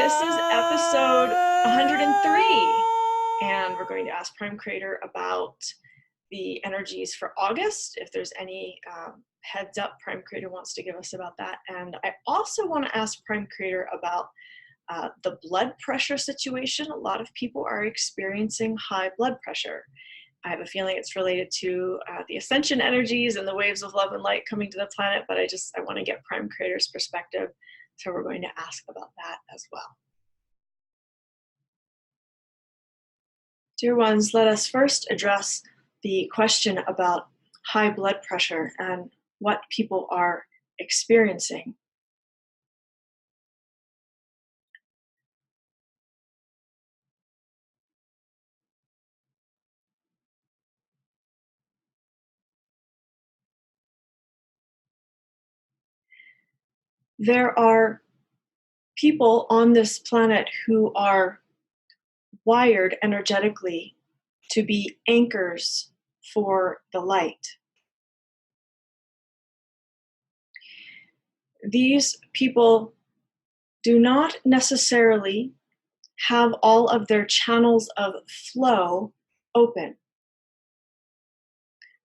This is episode 103, and we're going to ask Prime Creator about the energies for August, if there's any heads up Prime Creator wants to give us about that. And I also want to ask Prime Creator about the blood pressure situation. A lot of people are experiencing high blood pressure. I have a feeling it's related to the ascension energies and the waves of love and light coming to the planet, but I want to get Prime Creator's perspective. So we're going to ask about that as well. Dear ones, let us first address the question about high blood pressure and what people are experiencing. There are people on this planet who are wired energetically to be anchors for the light. These people do not necessarily have all of their channels of flow open.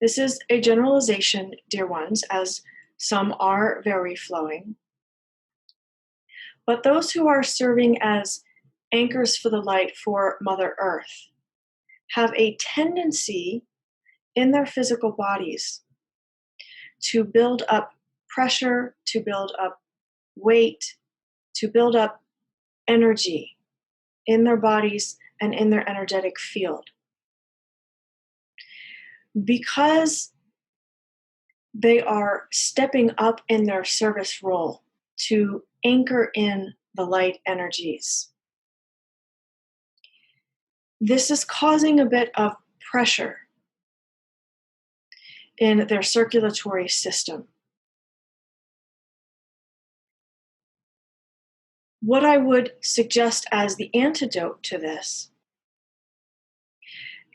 This is a generalization, dear ones, as some are very flowing. But those who are serving as anchors for the light for Mother Earth have a tendency in their physical bodies to build up pressure, to build up weight, to build up energy in their bodies and in their energetic field. Because they are stepping up in their service role to anchor in the light energies. This is causing a bit of pressure in their circulatory system. What I would suggest as the antidote to this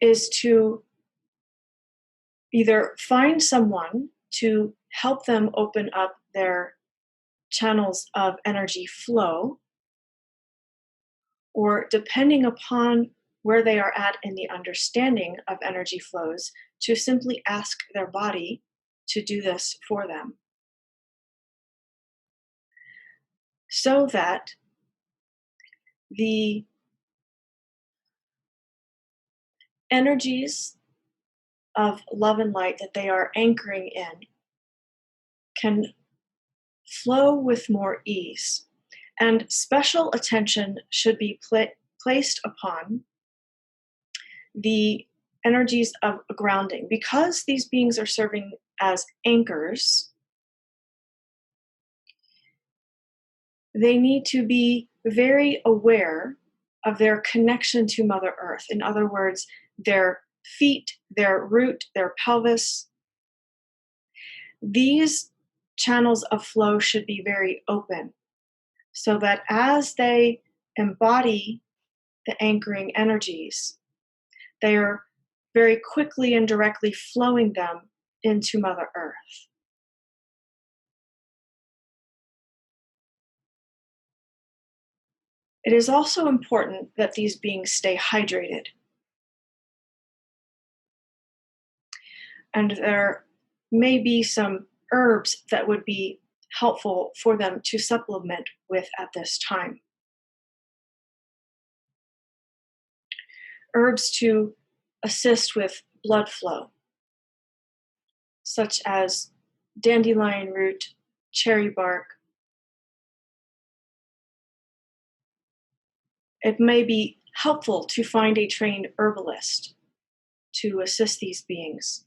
is to either find someone to help them open up their channels of energy flow, or depending upon where they are at in the understanding of energy flows, to simply ask their body to do this for them, so that the energies of love and light that they are anchoring in can flow with more ease. And special attention should be placed upon the energies of grounding. Because these beings are serving as anchors, they need to be very aware of their connection to Mother Earth. In other words, their feet, their root, their pelvis. These channels of flow should be very open, so that as they embody the anchoring energies, they are very quickly and directly flowing them into Mother Earth. It is also important that these beings stay hydrated. And there may be some herbs that would be helpful for them to supplement with at this time. Herbs to assist with blood flow, such as dandelion root, cherry bark. It may be helpful to find a trained herbalist to assist these beings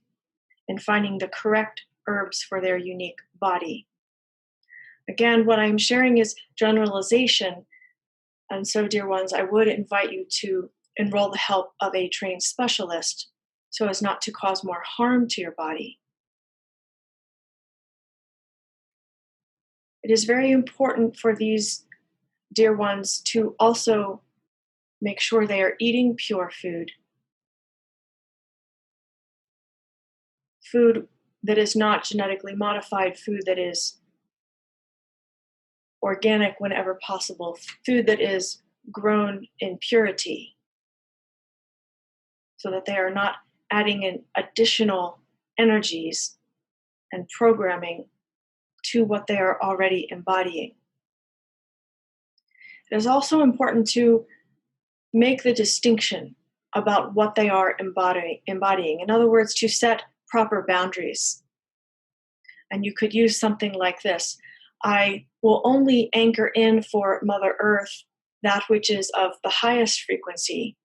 in finding the correct herbs for their unique body. Again, what I'm sharing is generalization, and so, dear ones, I would invite you to enroll the help of a trained specialist so as not to cause more harm to your body. It is very important for these dear ones to also make sure they are eating pure food. Food that is not genetically modified, food that is organic whenever possible, food that is grown in purity, so that they are not adding in additional energies and programming to what they are already embodying. It is also important to make the distinction about what they are embodying. In other words, to set proper boundaries. And you could use something like this: I will only anchor in for Mother Earth that which is of the highest frequency.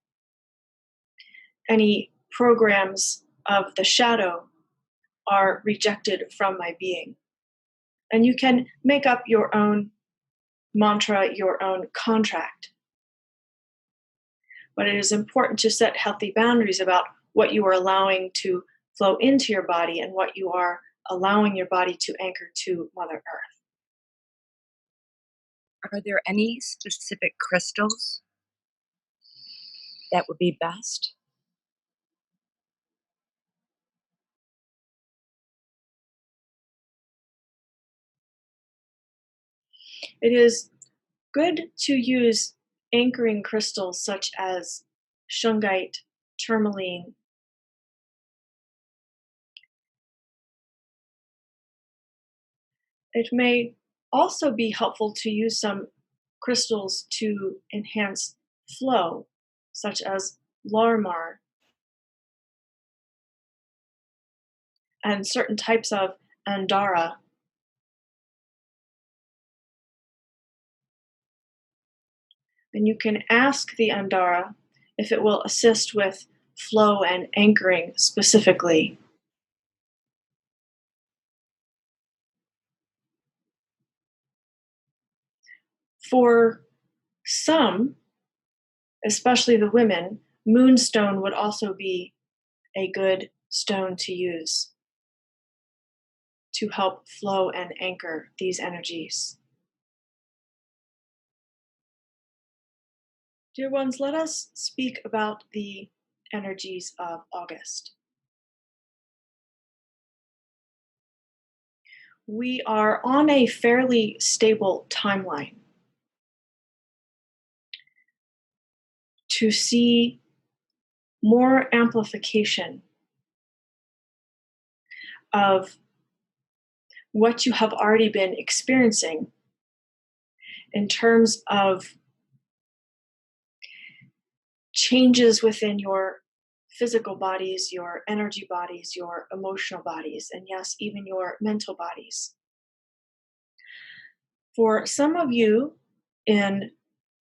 Any programs of the shadow are rejected from my being. And you can make up your own mantra, your own contract. But it is important to set healthy boundaries about what you are allowing to flow into your body and what you are allowing your body to anchor to Mother Earth. Are there any specific crystals that would be best? It is good to use anchoring crystals such as shungite, tourmaline. It may also be helpful to use some crystals to enhance flow, such as Larmar, and certain types of Andara. And you can ask the Andara if it will assist with flow and anchoring specifically. For some, especially the women, moonstone would also be a good stone to use to help flow and anchor these energies. Dear ones, let us speak about the energies of August. We are on a fairly stable timeline to see more amplification of what you have already been experiencing in terms of changes within your physical bodies, your energy bodies, your emotional bodies, and yes, even your mental bodies. For some of you in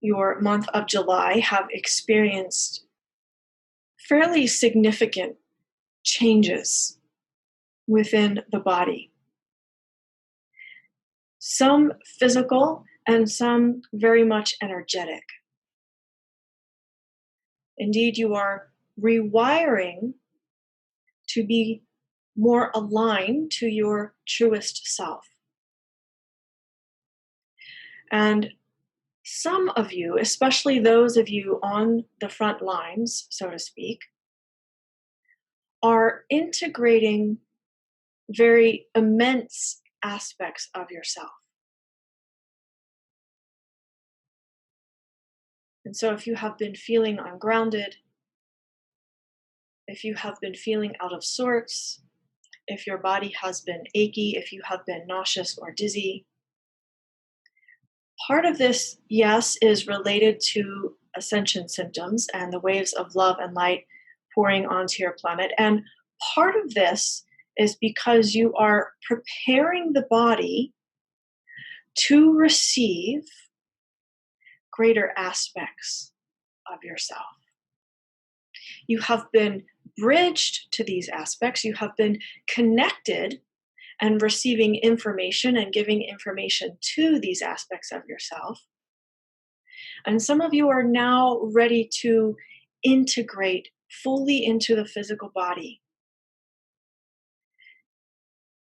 your month of July have experienced fairly significant changes within the body. Some physical and some very much energetic. Indeed, you are rewiring to be more aligned to your truest self. And some of you, especially those of you on the front lines, so to speak, are integrating very immense aspects of yourself. And so if you have been feeling ungrounded, if you have been feeling out of sorts, if your body has been achy, if you have been nauseous or dizzy, part of this, yes, is related to ascension symptoms and the waves of love and light pouring onto your planet. And part of this is because you are preparing the body to receive greater aspects of yourself. You have been bridged to these aspects. You have been connected and receiving information and giving information to these aspects of yourself. And some of you are now ready to integrate fully into the physical body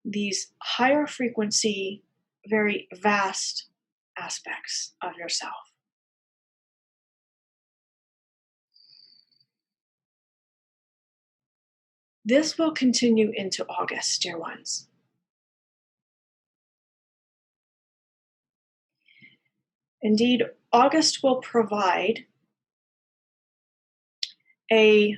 these higher frequency, very vast aspects of yourself. This will continue into August, dear ones. Indeed, August will provide a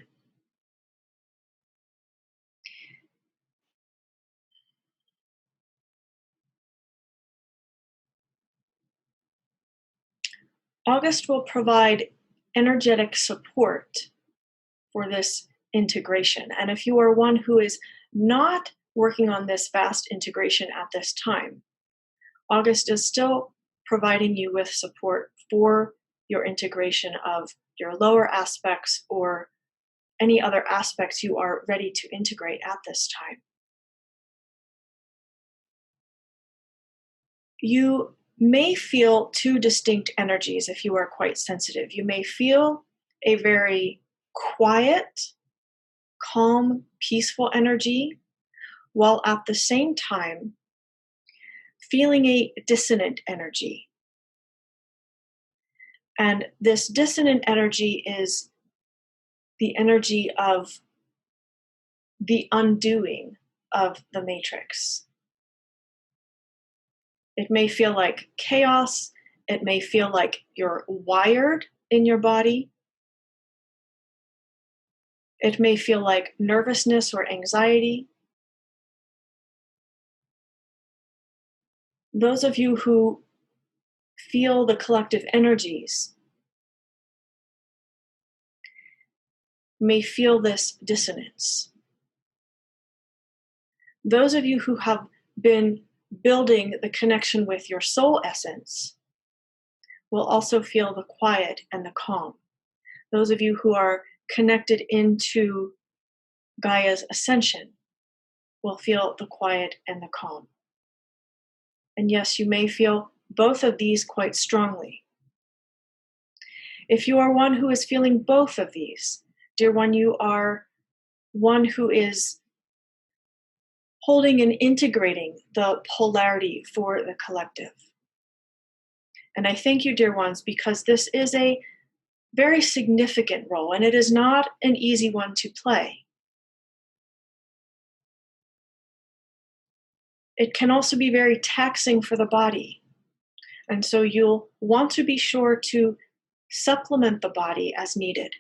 energetic support for this integration. And if you are one who is not working on this vast integration at this time, August is still providing you with support for your integration of your lower aspects or any other aspects you are ready to integrate at this time. You may feel two distinct energies if you are quite sensitive. You may feel a very quiet, calm, peaceful energy, while at the same time feeling a dissonant energy. And this dissonant energy is the energy of the undoing of the matrix. It may feel like chaos. It may feel like you're wired in your body. It may feel like nervousness or anxiety. Those of you who feel the collective energies may feel this dissonance. Those of you who have been building the connection with your soul essence will also feel the quiet and the calm. Those of you who are connected into Gaia's ascension will feel the quiet and the calm. And yes, you may feel both of these quite strongly. If you are one who is feeling both of these, dear one, you are one who is holding and integrating the polarity for the collective. And I thank you, dear ones, because this is a very significant role, and it is not an easy one to play. It can also be very taxing for the body. And so you'll want to be sure to supplement the body as needed.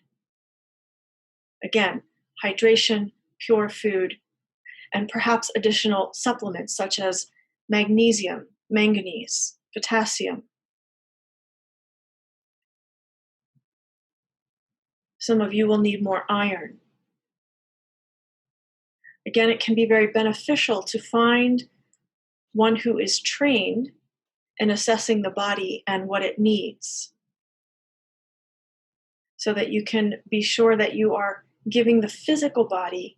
Again, hydration, pure food, and perhaps additional supplements such as magnesium, manganese, potassium. Some of you will need more iron. Again, it can be very beneficial to find one who is trained in assessing the body and what it needs, so that you can be sure that you are giving the physical body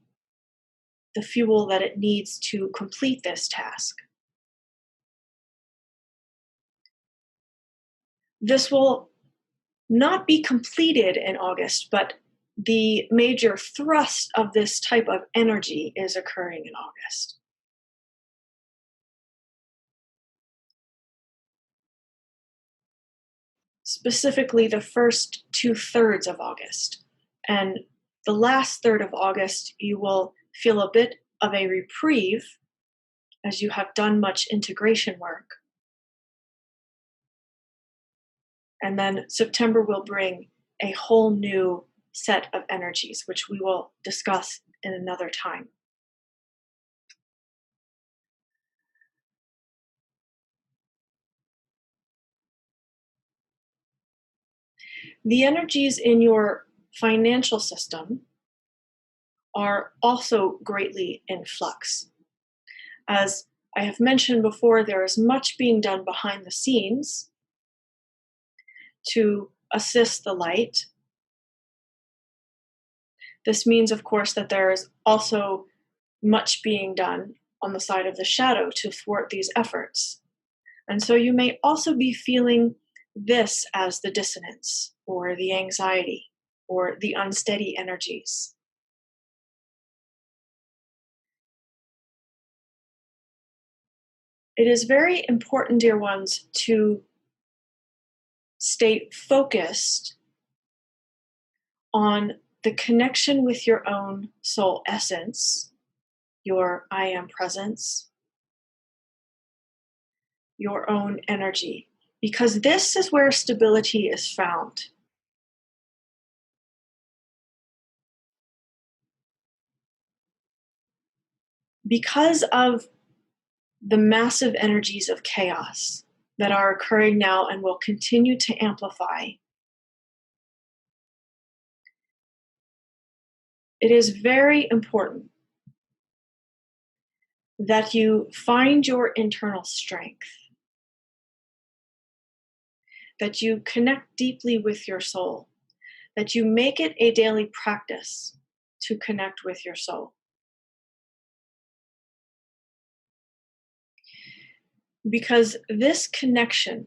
the fuel that it needs to complete this task. This will not be completed in August, but the major thrust of this type of energy is occurring in August. Specifically, the first 2/3 of August. And the last third of August, you will feel a bit of a reprieve as you have done much integration work. And then September will bring a whole new set of energies, which we will discuss in another time. The energies in your financial system are also greatly in flux. As I have mentioned before, there is much being done behind the scenes to assist the light. This means, of course, that there is also much being done on the side of the shadow to thwart these efforts. And so you may also be feeling this as the dissonance or the anxiety or the unsteady energies. It is very important, dear ones, to stay focused on the connection with your own soul essence, your I am presence, your own energy. because this is where stability is found. Because of the massive energies of chaos that are occurring now and will continue to amplify, it is very important that you find your internal strength, that you connect deeply with your soul, that you make it a daily practice to connect with your soul. Because this connection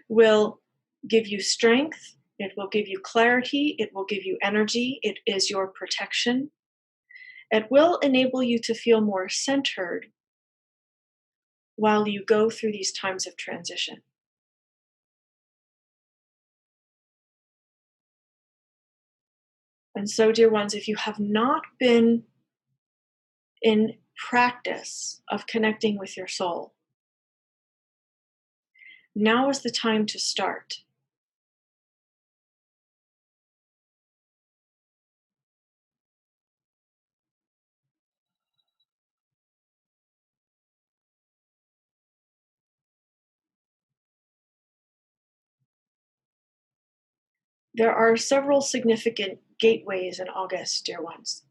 will give you strength, it will give you clarity, it will give you energy, it is your protection. It will enable you to feel more centered while you go through these times of transition. And so, dear ones, if you have not been in practice of connecting with your soul, now is the time to start. There are several significant gateways in August, dear ones.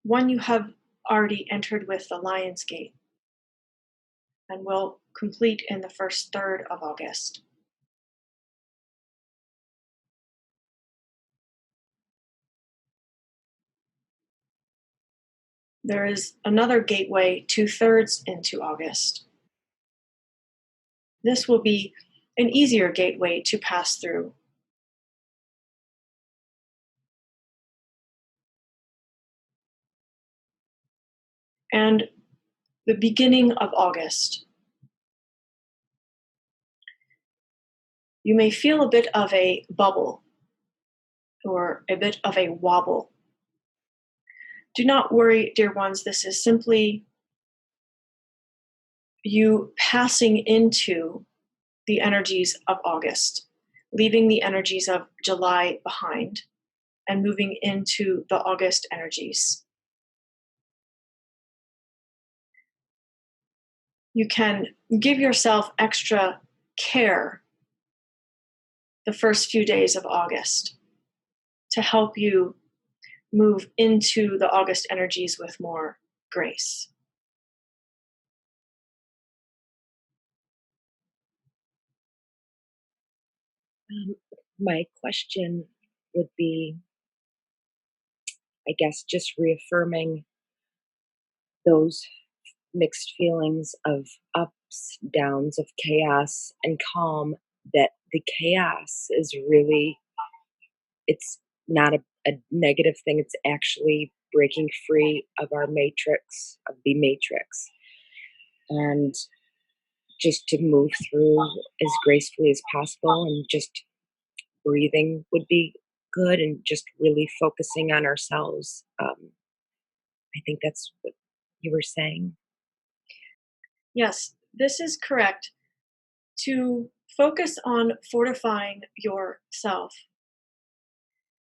One you have already entered with the Lion's Gate and will complete in the first third of August. There is another gateway 2/3 into August. This will be an easier gateway to pass through. And the beginning of August, you may feel a bit of a bubble or a bit of a wobble. Do not worry, dear ones, this is simply you passing into the energies of August, leaving the energies of July behind and moving into the August energies. You can give yourself extra care the first few days of August to help you move into the August energies with more grace. My question would be, I guess, just reaffirming those mixed feelings of ups, downs, of chaos and calm, that the chaos is really, it's not a negative thing. It's actually breaking free of our matrix, of the matrix, and just to move through as gracefully as possible, and just breathing would be good, and just really focusing on ourselves. I think that's what you were saying. Yes, this is correct. To focus on fortifying yourself.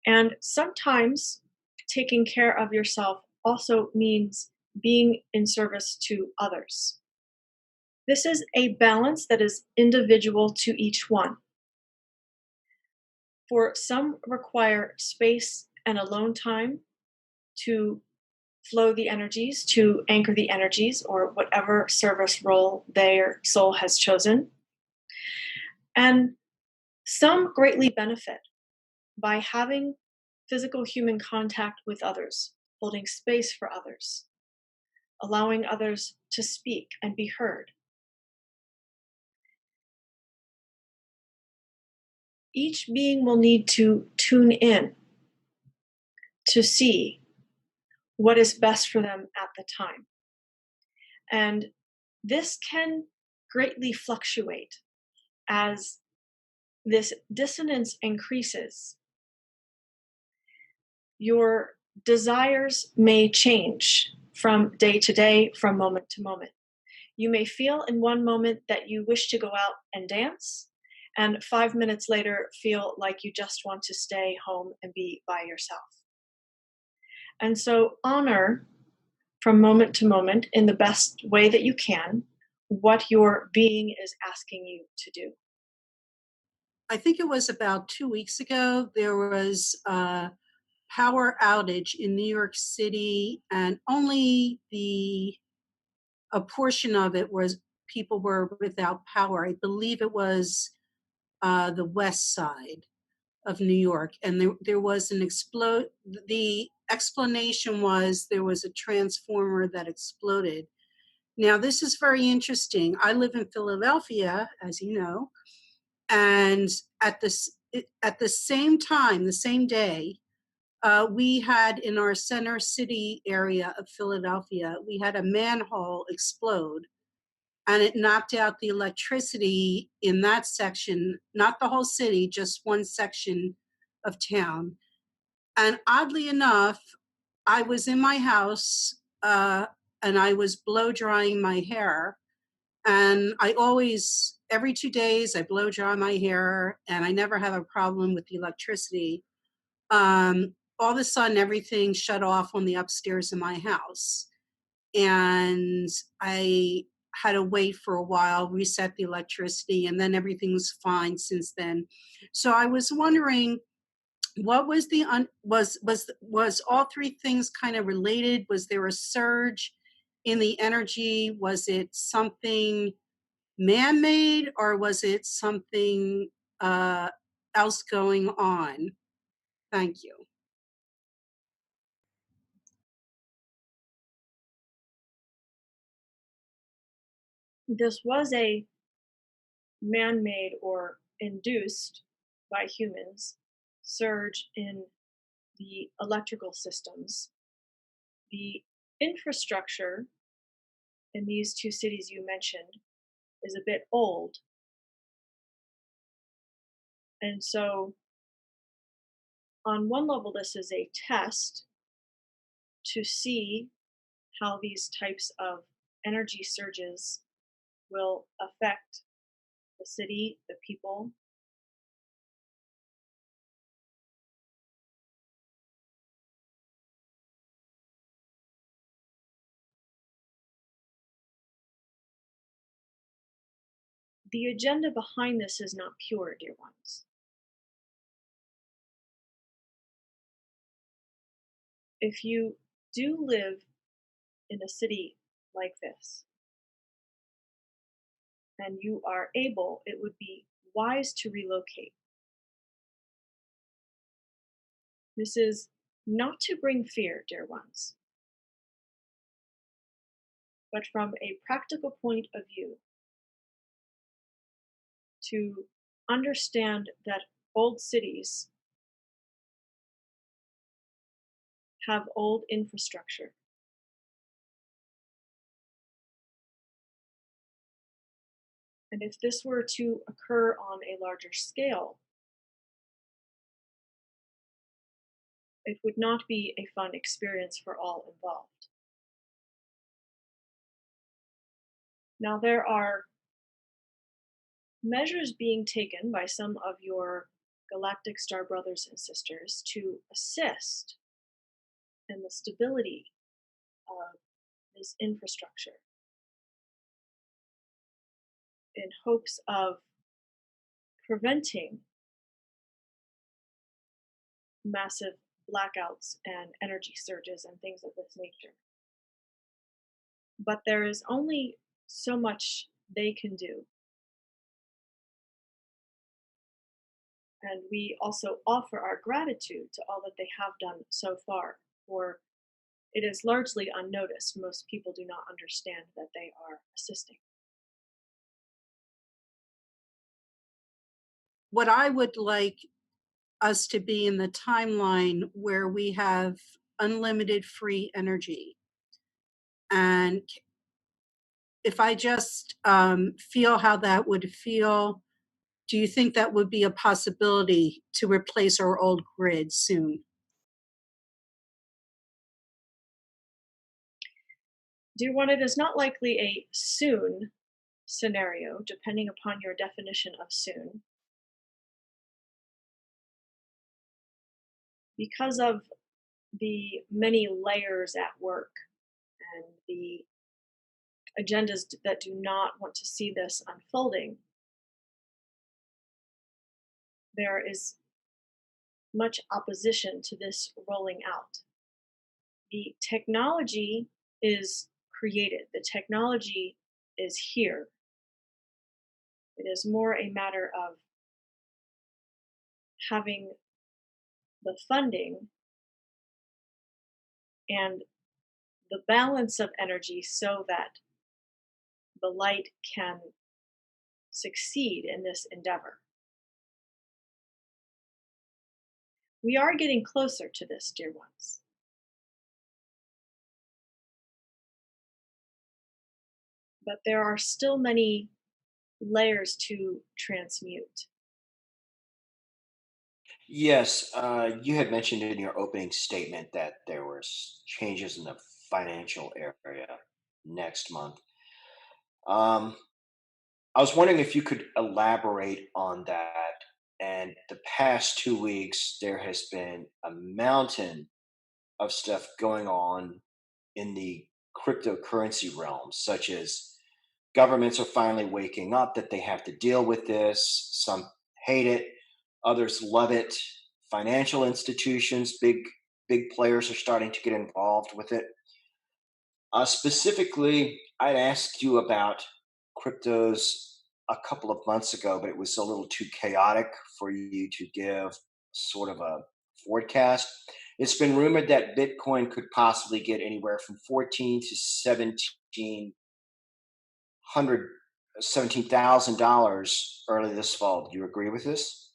And sometimes taking care of yourself also means being in service to others. This is a balance that is individual to each one. For some require space and alone time to flow the energies, to anchor the energies, or whatever service role their soul has chosen. And some greatly benefit by having physical human contact with others, holding space for others, allowing others to speak and be heard. Each being will need to tune in to see what is best for them at the time. And this can greatly fluctuate as this dissonance increases. Your desires may change from day to day, from moment to moment. You may feel in one moment that you wish to go out and dance, and 5 minutes later, feel like you just want to stay home and be by yourself. And so, honor from moment to moment in the best way that you can what your being is asking you to do. I think it was about 2 weeks ago, there was a power outage in New York City, and only a portion of it was people were without power. I believe it was the west side of New York, and there was an explode. The explanation was there was a transformer that exploded. Now, this is very interesting. I live in Philadelphia, as you know, and at the same time, the same day, we had in our center city area of Philadelphia, we had a manhole explode, and it knocked out the electricity in that section, not the whole city, just one section of town. And oddly enough, I was in my house and I was blow drying my hair. And I always, every 2 days, I blow dry my hair, and I never have a problem with the electricity. All of a sudden, everything shut off on the upstairs in my house. And I had to wait for a while, reset the electricity, and then everything's fine since then. So I was wondering, what was the was all three things kind of related? Was there a surge in the energy? Was it something man-made, or was it something uh, else going on? Thank you. This was a man made or induced by humans surge in the electrical systems. The infrastructure in these two cities you mentioned is a bit old. And so, on one level, this is a test to see how these types of energy surges will affect the city, the people. The agenda behind this is not pure, dear ones. If you do live in a city like this and you are able, it would be wise to relocate. This is not to bring fear, dear ones, but from a practical point of view, to understand that old cities have old infrastructure. And if this were to occur on a larger scale, it would not be a fun experience for all involved. Now, there are measures being taken by some of your galactic star brothers and sisters to assist in the stability of this infrastructure in hopes of preventing massive blackouts and energy surges and things of this nature. But there is only so much they can do. And we also offer our gratitude to all that they have done so far, for it is largely unnoticed. Most people do not understand that they are assisting. What I would like us to be in the timeline where we have unlimited free energy. And if I just feel how that would feel, do you think that would be a possibility to replace our old grid soon? Dear one, it is not likely a soon scenario, depending upon your definition of soon, because of the many layers at work and the agendas that do not want to see this unfolding. There is much opposition to this rolling out. The technology is created, the technology is here. It is more a matter of having the funding and the balance of energy so that the light can succeed in this endeavor. We are getting closer to this, dear ones. But there are still many layers to transmute. Yes, you had mentioned in your opening statement that there was changes in the financial area next month. Um, I was wondering if you could elaborate on that. And the past 2 weeks, there has been a mountain of stuff going on in the cryptocurrency realm, such as governments are finally waking up that they have to deal with this. Some hate it, others love it. Financial institutions, big players are starting to get involved with it. Specifically, I'd asked you about cryptos a couple of months ago, but it was a little too chaotic for you to give sort of a forecast. It's been rumored that Bitcoin could possibly get anywhere from 14 to 17,000 $17,000 early this fall. Do you agree with this?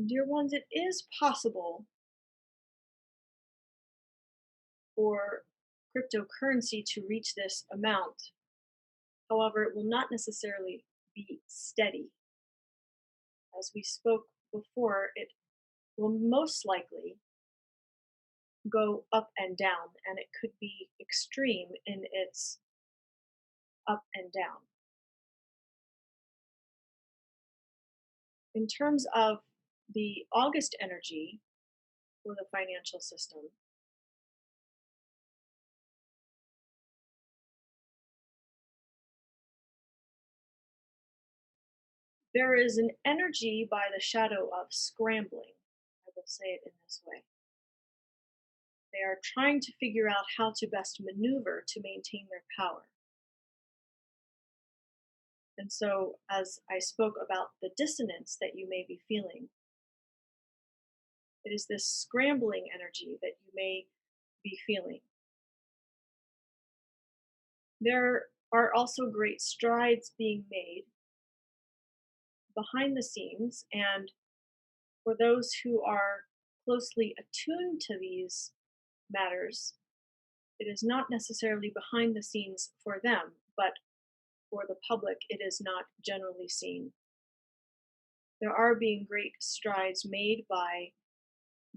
Dear ones, it is possible for cryptocurrency to reach this amount. However, it will not necessarily be steady. As we spoke before, it will most likely go up and down, and it could be extreme in its up and down. In terms of the August energy for the financial system, there is an energy by the shadow of scrambling. I will say it in this way. They are trying to figure out how to best maneuver to maintain their power. And so, as I spoke about the dissonance that you may be feeling, it is this scrambling energy that you may be feeling. There are also great strides being made behind the scenes, and for those who are closely attuned to these matters, it is not necessarily behind the scenes for them, but for the public, it is not generally seen. There are being great strides made by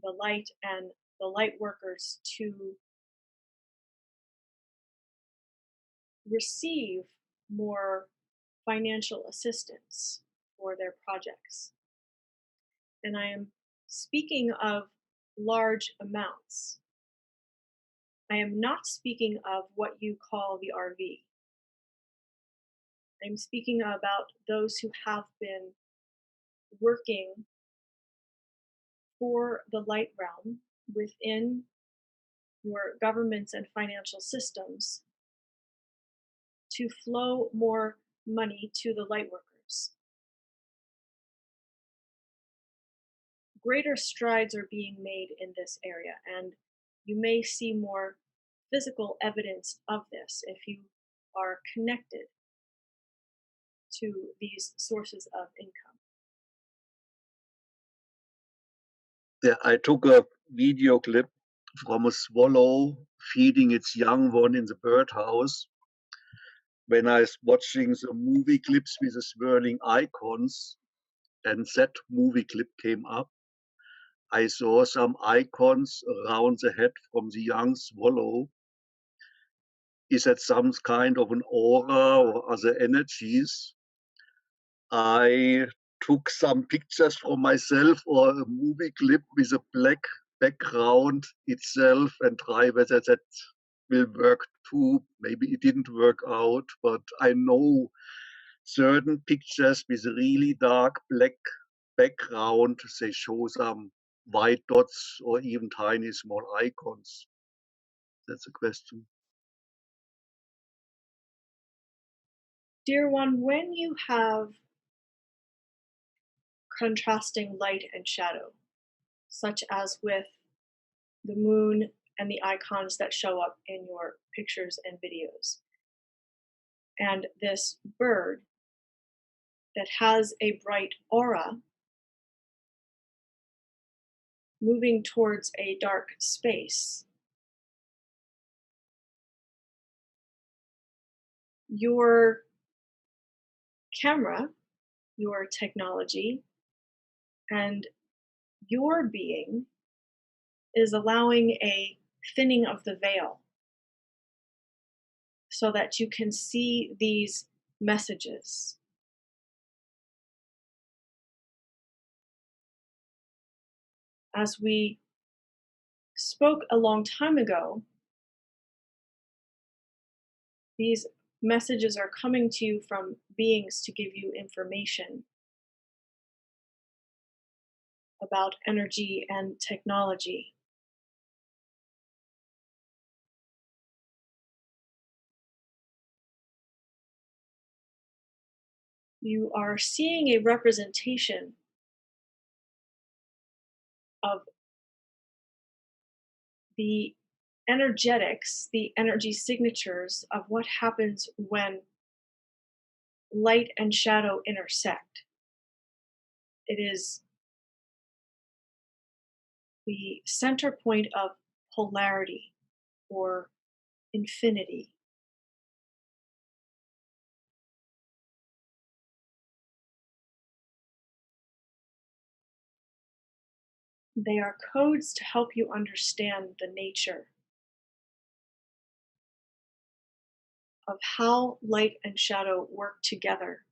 the light and the light workers to receive more financial assistance for their projects. And I am speaking of large amounts. I am not speaking of what you call the RV. I'm speaking about those who have been working for the light realm within your governments and financial systems to flow more money to the light workers. Greater strides are being made in this area, and you may see more physical evidence of this if you are connected to these sources of income. Yeah, I took a video clip from a swallow feeding its young one in the birdhouse. When I was watching the movie clips with the swirling icons, and that movie clip came up, I saw some icons around the head from the young swallow. Is that some kind of an aura or other energies? I took some pictures from myself or a movie clip with a black background itself and try whether that will work too. Maybe it didn't work out, but I know certain pictures with really dark black background, they show some white dots or even tiny small icons. That's a question. Dear one, when you have contrasting light and shadow, such as with the moon and the icons that show up in your pictures and videos, and this bird that has a bright aura moving towards a dark space, your camera, your technology, and your being is allowing a thinning of the veil so that you can see these messages. As we spoke a long time ago, these messages are coming to you from beings to give you information about energy and technology. You are seeing a representation of the energetics, the energy signatures of what happens when light and shadow intersect. It is the center point of polarity or infinity. They are codes to help you understand the nature of how light and shadow work together.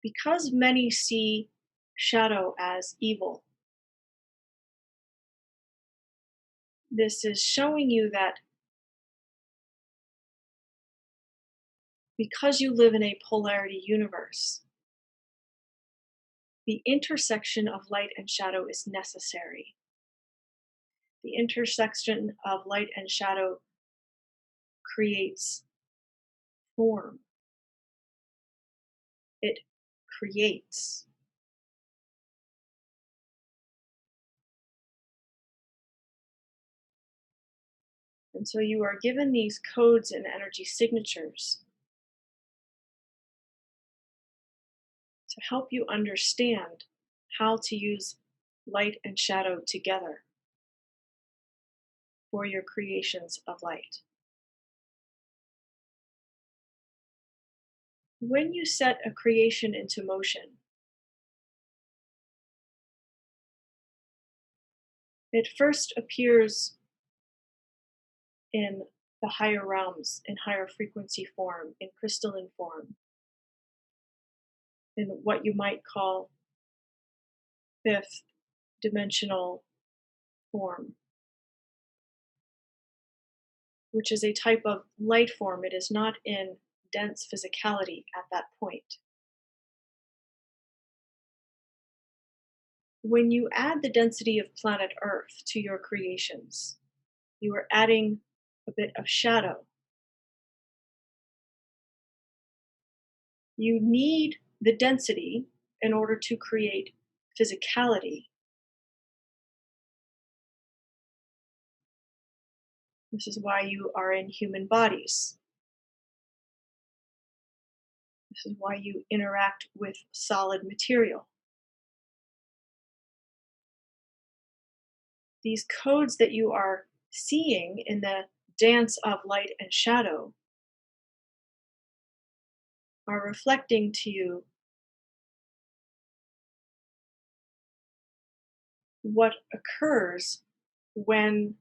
Because many see shadow as evil, this is showing you that because you live in a polarity universe, the intersection of light and shadow is necessary. The intersection of light and shadow creates form. It creates. And so you are given these codes and energy signatures to help you understand how to use light and shadow together for your creations of light. When you set a creation into motion, it first appears in the higher realms, in higher frequency form, in crystalline form, in what you might call fifth dimensional form, which is a type of light form. It is not in dense physicality at that point. When you add the density of planet Earth to your creations, you are adding a bit of shadow. You need the density in order to create physicality. This is why you are in human bodies. This is why you interact with solid material. These codes that you are seeing in the dance of light and shadow are reflecting to you what occurs when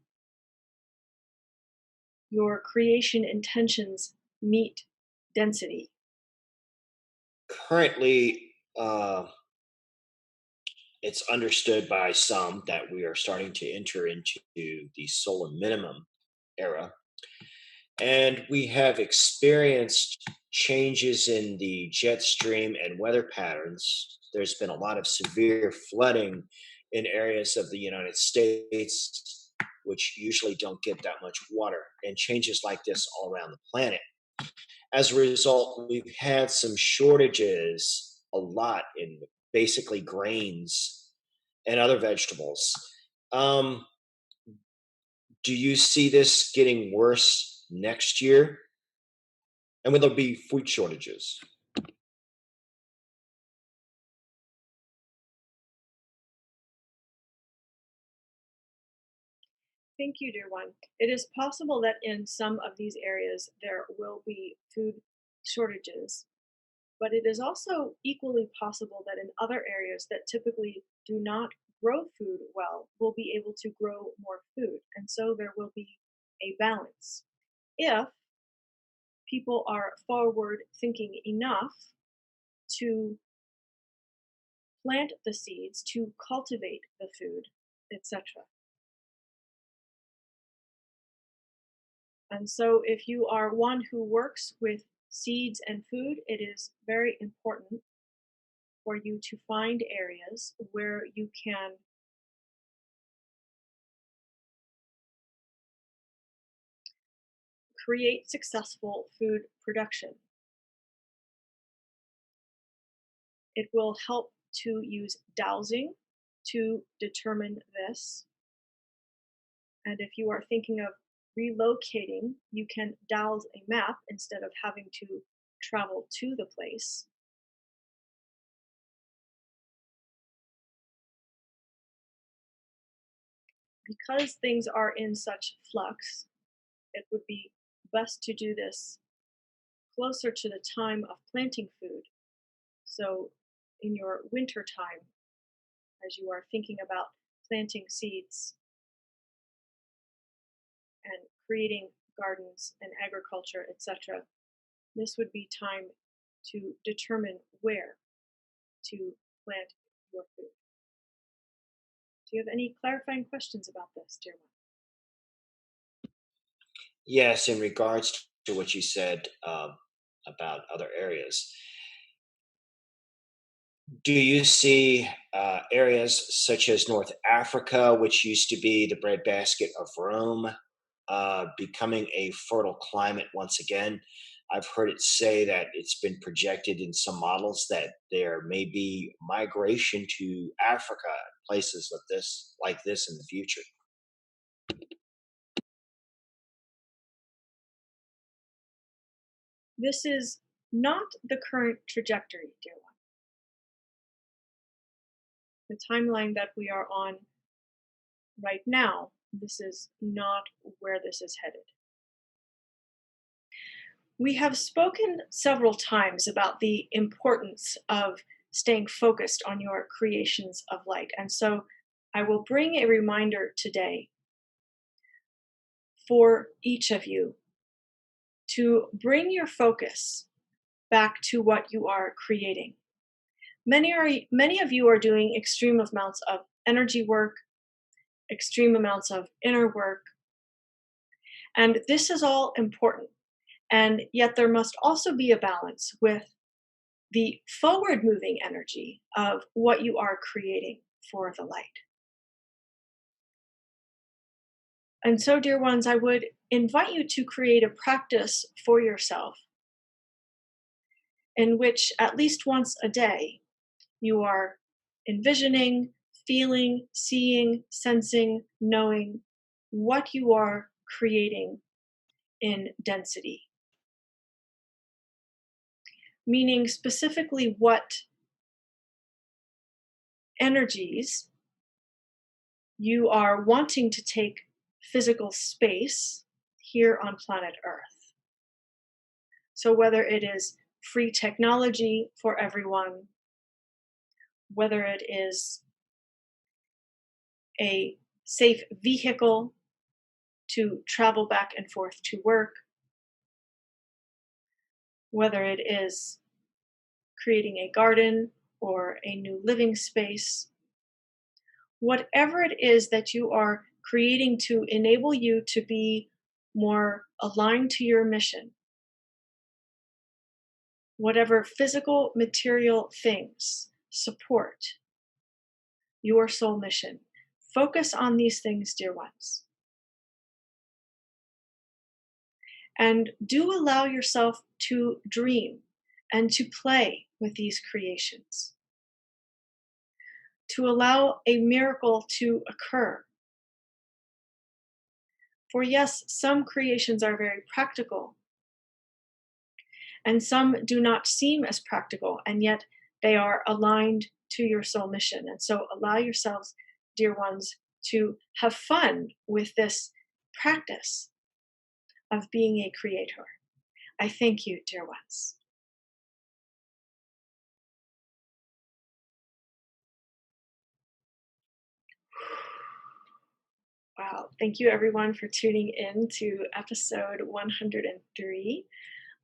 your creation intentions meet density. Currently, it's understood by some that we are starting to enter into the solar minimum era. And we have experienced changes in the jet stream and weather patterns. There's been a lot of severe flooding in areas of the United States, which usually don't get that much water, and changes like this all around the planet. As a result, we've had some shortages a lot in basically grains and other vegetables. Um, do you see this getting worse next year? And will there be food shortages? Thank you, dear one. It is possible that in some of these areas there will be food shortages, but it is also equally possible that in other areas that typically do not grow food well will be able to grow more food. And so there will be a balance. If people are forward thinking enough to plant the seeds, to cultivate the food, etc. And so, if you are one who works with seeds and food, it is very important for you to find areas where you can create successful food production. It will help to use dowsing to determine this. And if you are thinking of relocating, you can dowse a map instead of having to travel to the place. Because things are in such flux, it would be best to do this closer to the time of planting food. So, in your winter time, as you are thinking about planting seeds and creating gardens and agriculture, etc., this would be time to determine where to plant your food. Do you have any clarifying questions about this, dear one? Yes, in regards to what you said about other areas, do you see areas such as North Africa, which used to be the breadbasket of Rome, becoming a fertile climate once again? I've heard it say that it's been projected in some models that there may be migration to Africa, places of this like this in the future. This is not the current trajectory, dear one. The timeline that we are on right now, this is not where this is headed. We have spoken several times about the importance of staying focused on your creations of light. And so I will bring a reminder today for each of you to bring your focus back to what you are creating. Many of you are doing extreme amounts of energy work, extreme amounts of inner work, and this is all important. And yet there must also be a balance with the forward moving energy of what you are creating for the light. And so, dear ones, I would invite you to create a practice for yourself in which at least once a day you are envisioning, feeling, seeing, sensing, knowing what you are creating in density. Meaning specifically what energies you are wanting to take physical space here on planet Earth. So, whether it is free technology for everyone, whether it is a safe vehicle to travel back and forth to work, whether it is creating a garden or a new living space, whatever it is that you are creating to enable you to be more aligned to your mission, whatever physical, material things support your soul mission. Focus on these things, dear ones. And do allow yourself to dream and to play with these creations, to allow a miracle to occur. For yes, some creations are very practical, and some do not seem as practical, and yet they are aligned to your soul mission. And so allow yourselves, dear ones, to have fun with this practice of being a creator. I thank you, dear ones. Wow. Thank you, everyone, for tuning in to episode 103.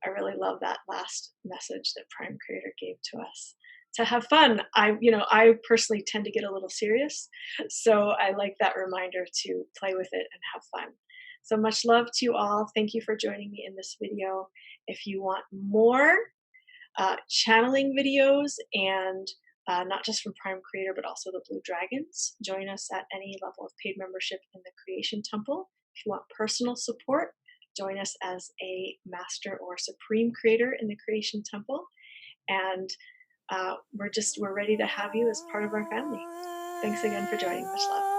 I really love that last message that Prime Creator gave to us. To have fun. I personally tend to get a little serious, so I like that reminder to play with it and have fun. So much love to you all. Thank you for joining me in this video. If you want more channeling videos and not just from Prime Creator, but also the Blue Dragons, join us at any level of paid membership in the Creation Temple. If you want personal support, join us as a Master or Supreme Creator in the Creation Temple. And we're ready to have you as part of our family. Thanks again for joining. Much love.